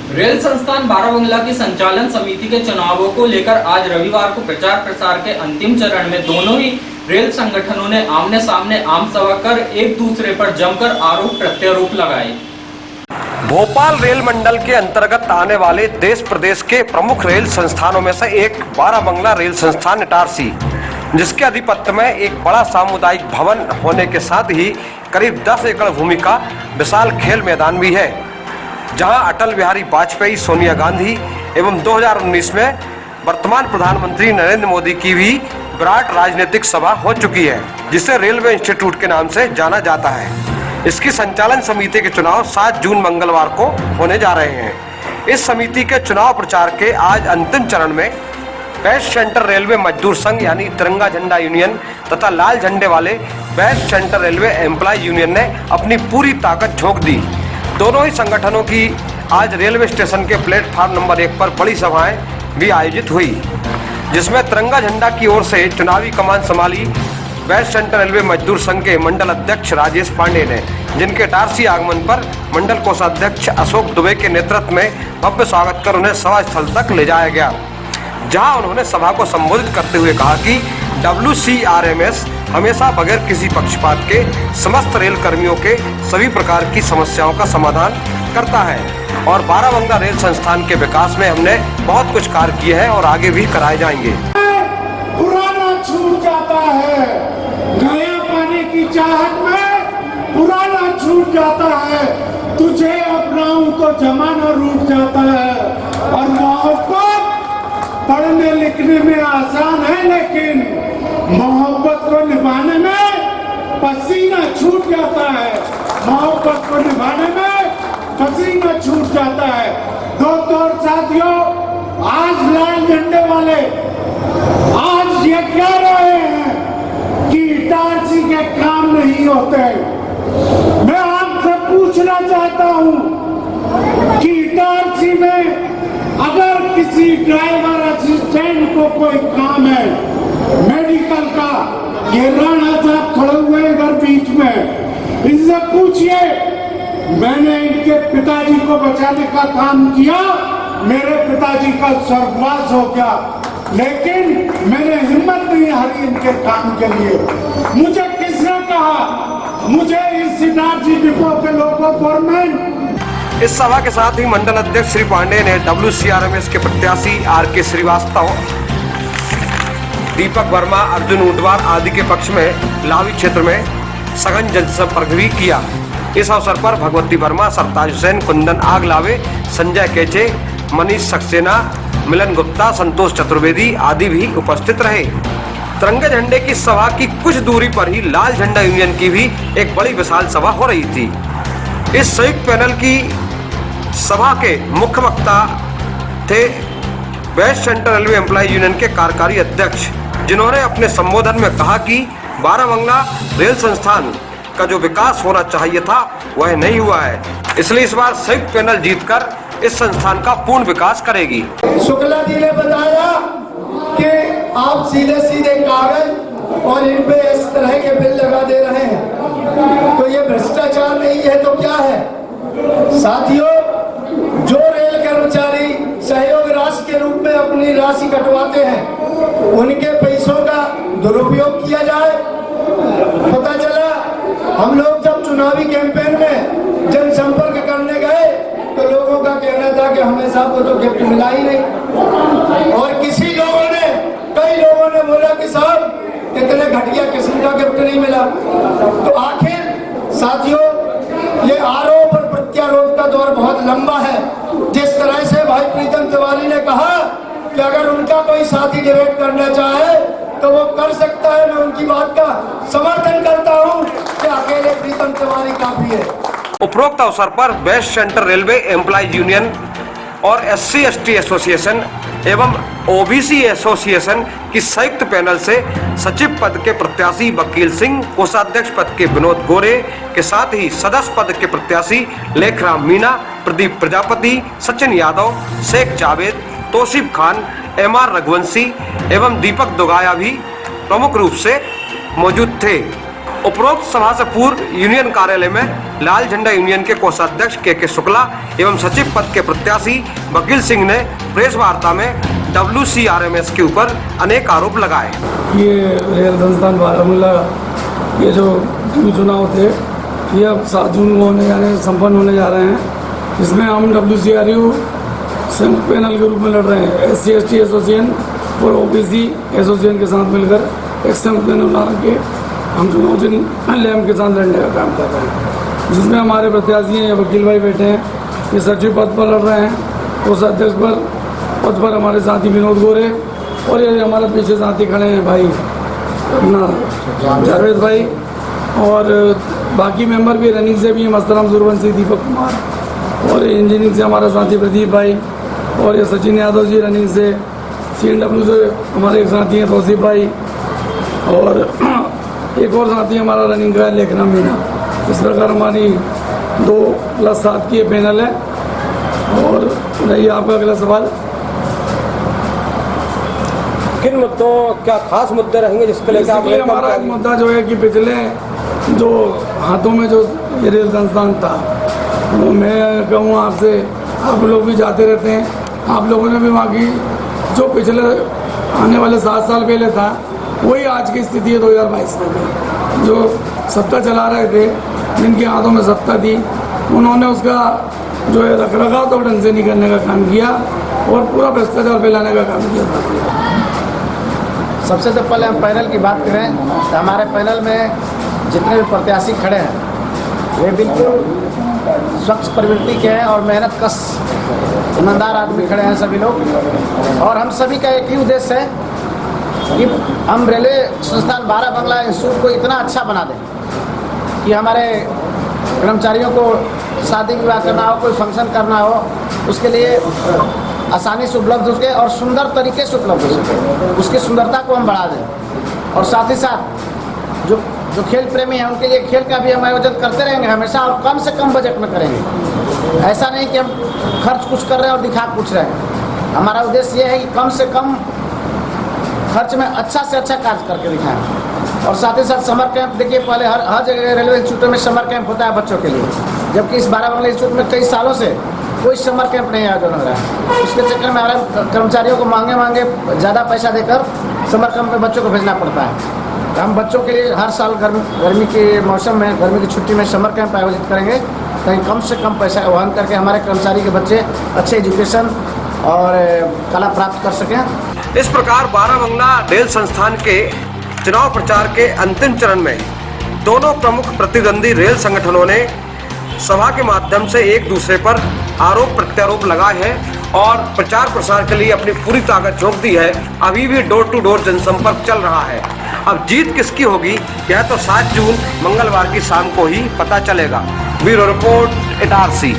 Rail संस्थान बाराबंगला की संचालन समिति के चुनावों को लेकर आज रविवार को प्रचार प्रसार के अंतिम चरण में दोनों ही रेल संगठनों ने आमने सामने आम सभा कर एक दूसरे पर जमकर आरोप प्रत्यारोप लगाए। भोपाल रेल मंडल के अंतर्गत आने वाले देश प्रदेश के प्रमुख रेल संस्थानों में से एक बाराबंगला रेल संस्थान इटारसी, जिसके अधिपत्य में एक बड़ा सामुदायिक भवन होने के साथ ही करीब 10 एकड़ भूमि का विशाल खेल मैदान भी है, जहां अटल बिहारी वाजपेयी, सोनिया गांधी एवं 2019 में वर्तमान प्रधानमंत्री नरेंद्र मोदी की भी विराट राजनीतिक सभा हो चुकी है, जिसे रेलवे इंस्टीट्यूट के नाम से जाना जाता है। इसकी संचालन समिति के चुनाव 7 जून मंगलवार को होने जा रहे हैं। इस समिति के चुनाव प्रचार के आज अंतिम चरण में वेस्ट सेंट्रल रेलवे मजदूर संघ यानी तिरंगा झंडा यूनियन तथा लाल झंडे वाले west central railway employ union ने अपनी पूरी ताकत झोंक दी। दोनों ही संगठनों की आज रेलवे स्टेशन के प्लेटफार्म नंबर 1 पर बड़ी सभाएं भी आयोजित हुई, जिसमें तिरंगा झंडा की ओर से चुनावी कमान संभाली वेस्ट सेंट्रल रेलवे मजदूर संघ के मंडल अध्यक्ष राजेश पांडे ने, जिनके इटारसी आगमन पर मंडल कोषाध्यक्ष अशोक दुबे के नेतृत्व में भव्य स्वागत कर उन्हें सभा स्थल तक ले जाया गया, जहां उन्होंने सभा को संबोधित करते हुए कहा कि WCRMS हमेशा बगैर किसी पक्षपात के समस्त रेल कर्मियों के सभी प्रकार की समस्याओं का समाधान करता है और बाराबंगला रेल संस्थान के विकास में हमने बहुत कुछ कार्य किए हैं और आगे भी कराए जाएंगे। पुराना छूट जाता है, नया पाने की चाहत में पुराना छूट जाता है, तुझे अपनाऊं तो जमाना रूठ जाता है। और मोहब्बत पढ़ने लिखने में आसान है, लेकिन मोहब्बत को निभाने में पसीना छूट जाता है। मोहब्बत को निभाने में पसीना छूट जाता है। दोस्तों और साथियों, आज लाल झंडे वाले आज ये कह रहे हैं कि इटारसी के काम नहीं होते। मैं आपसे पूछना चाहता हूं कि इटारसी में अगर किसी ड्राइवर असिस्टेंट को कोई काम है मेडिकल का, ये राणा साहब खड़े हुए इधर बीच में, इनसे पूछिए, मैंने इनके पिताजी को बचाने का काम किया, मेरे पिताजी का स्वर्गवास हो गया, लेकिन मैंने हिम्मत नहीं हारी इनके काम के लिए। मुझे किसने कहा? मुझे इस इटारसी डिपो के लोगों गवर्नमेंट। इस सभा के साथ ही मंडल अध्यक्ष श्री पांडे ने WCRMS के प्रत्याशी RK श्रीवास्तव, दीपक वर्मा, अर्जुन ऊंटवार आदि के पक्ष में लावी क्षेत्र में सघन जनसंपर्क भी किया। इस अवसर पर भगवती वर्मा, सरताज हुसैन, कुंदन आगलावे, संजय केचे, मनीष सक्सेना, मिलन गुप्ता, संतोष चतुर्वेदी आदि भी उपस्थित रहे। तिरंगे झंडे की सभा की कुछ दूरी पर ही लाल झंडा यूनियन की भी एक बड़ी विशाल सभा हो रही थी। इस संयुक्त पैनल की सभा के मुख्य वक्ता थे west central railway employ union के कार्यकारी अध्यक्ष, जिन्होंने अपने संबोधन में कहा कि बाराबंगला रेल संस्थान का जो विकास होना चाहिए था वह नहीं हुआ है, इसलिए इस बार संयुक्त पैनल जीतकर इस संस्थान का पूर्ण विकास करेगी। शुक्ला जी ने बताया कि आप सीधे सीधे कागज और इन पे इस तरह के बिल लगा दे रहे हैं, तो ये भ्रष्टाचार नहीं है तो क्या है? साथियों, जो रेल कर्मचारी सहयोग राशि के रूप में अपनी राशि कटवाते हैं, उनके पैसों का दुरुपयोग किया जाए। पता चला हम लोग जब चुनावी कैंपेन में जनसंपर्क करने गए तो लोगों का कहना था कि हमें साहब को तो गिफ्ट मिला ही नहीं, और कई लोगों ने बोला कि साहब इतने घटिया किस्म का गिफ्ट नहीं मिला। तो आखिर साथियों, ये आरोप और प्रत्यारोप का दौर बहुत लंबा है। जिस तरह से भाई प्रीतम तिवारी ने कहा कि अगर उनका कोई साथी डिबेट करना चाहे तो वो कर सकता है, मैं उनकी बात का समर्थन करता हूं कि अकेले प्रीतम तिवारी काफी है। उपरोक्त अवसर पर west central railway employ union और SC/ST एसोसिएशन एवं OBC एसोसिएशन की संयुक्त पैनल से सचिव पद के प्रत्याशी वकील सिंह, कोषाध्यक्ष पद के विनोद गोरे के साथ ही सदस्य पद के प्रत्याशी लेखराम मीणा, प्रदीप प्रजापति, सचिन यादव, शेख जावेद, तौसीफ खान, MR रघुवंशी एवं दीपक दोगाया भी प्रमुख रूप से मौजूद थे। उपरोक्त सभा से पूर्व यूनियन कार्यालय में लाल झंडा यूनियन के कोषाध्यक्ष के शुक्ला एवं सचिव पद के प्रत्याशी वकील सिंह ने प्रेस वार्ता में WCRMS के ऊपर अनेक आरोप लगाए। ये रेल संस्थान बारामूला ये जो चुनाव थे ये अब 7 जून को होने जाने संपन्न होने जा रहे हैं। इसमें हम WCRU संयुक्त पैनल के रूप में लड़ रहे हैं। SC/ST एसोसिएशन और OBC एसोसिएशन के साथ मिलकर एक संयुक्त पैनल बना के हम चुनाव चिन्ह लैम्प के साथ लड़ने का काम कर रहे हैं, जिसमें हमारे प्रत्याशी हैं वकील भाई बैठे हैं, ये सचिव पद पर लड़ रहे हैं। कोषाध्यक्ष पद पर हमारे साथी विनोद गोरे और ये हमारे पीछे साथी खड़े हैं भाई अपना जावेद भाई और बाकी मेंबर भी रनिंग से भी हैं, मस्तराम सूर्यवंशी, दीपक कुमार और इंजीनियरिंग से हमारा साथी प्रदीप भाई और ये सचिन यादव जी रनिंग से, CNW से हमारे एक साथी हैं तौसीफ भाई और एक और साथी हमारा रनिंग का है लेखना मीना। इस प्रकार हमारी 2+7 की पैनल है। और रही आपका अगला सवाल, किन मुद्दों, क्या खास मुद्दे रहेंगे जिसके लेकर आप हमारा एक मुद्दा जो है कि पिछले जो हाथों में जो ये रेल संस्थान था, वो मैं कहूँ आपसे, आप लोग भी जाते रहते हैं, आप लोगों ने भी वहाँ की जो पिछले आने वाले 7 साल पहले था वही आज की स्थिति है 2022 में भी। जो सत्ता चला रहे थे, जिनके हाथों में सत्ता थी, उन्होंने उसका जो है रखरखाव तो ढंग से नहीं करने का काम किया और पूरा भ्रष्टाचार फैलाने का काम किया था। सबसे तो पहले हम पैनल की बात करें तो हमारे पैनल में जितने भी प्रत्याशी खड़े हैं वे बिल्कुल स्वच्छ प्रवृत्ति के हैं और मेहनत कश ईमानदार आदमी खड़े हैं सभी लोग। और हम सभी का एक ही उद्देश्य है कि हम रेलवे संस्थान बाराबंगला इंस्टीट्यूट को इतना अच्छा बना दें कि हमारे कर्मचारियों को शादी विवाह करना हो, कोई फंक्शन करना हो, उसके लिए आसानी से उपलब्ध हो सके और सुंदर तरीके से उपलब्ध हो सके, उसकी सुंदरता को हम बढ़ा दें। और साथ ही साथ जो खेल प्रेमी हैं उनके लिए खेल का भी हम आयोजन करते रहेंगे हमेशा, और कम से कम बजट में करेंगे। ऐसा नहीं कि हम खर्च कुछ कर रहे हैं और दिखा कुछ रहे हैं। हमारा उद्देश्य ये है कि कम से कम खर्च में अच्छा से अच्छा कार्य करके दिखाएं। और साथ ही साथ समर कैंप, देखिए पहले हर जगह रेलवे इंस्टीट्यूट में समर कैंप होता है बच्चों के लिए, जबकि इस बाराबंगला इंस्टीट्यूट में कई सालों से कोई समर कैंप नहीं आयोजन हो रहा है। उसके चक्कर में हमारे कर्मचारियों को मांगे ज़्यादा पैसा देकर समर कैंप में बच्चों को भेजना पड़ता है। तो हम बच्चों के लिए हर साल गर्मी के मौसम में, गर्मी की छुट्टी में समर कैंप आयोजित करेंगे ताकि कम से कम पैसा वहन करके हमारे कर्मचारी के बच्चे अच्छे एजुकेशन और कला प्राप्त कर सकें। इस प्रकार बाराबंगला रेल संस्थान के चुनाव प्रचार के अंतिम चरण में दोनों प्रमुख प्रतिद्वंदी रेल संगठनों ने सभा के माध्यम से एक दूसरे पर आरोप प्रत्यारोप लगाए हैं और प्रचार प्रसार के लिए अपनी पूरी ताकत झोंक दी है। अभी भी डोर टू डोर जनसंपर्क चल रहा है। अब जीत किसकी होगी यह तो 7 जून मंगलवार की शाम को ही पता चलेगा। Bureau report, Itarsi.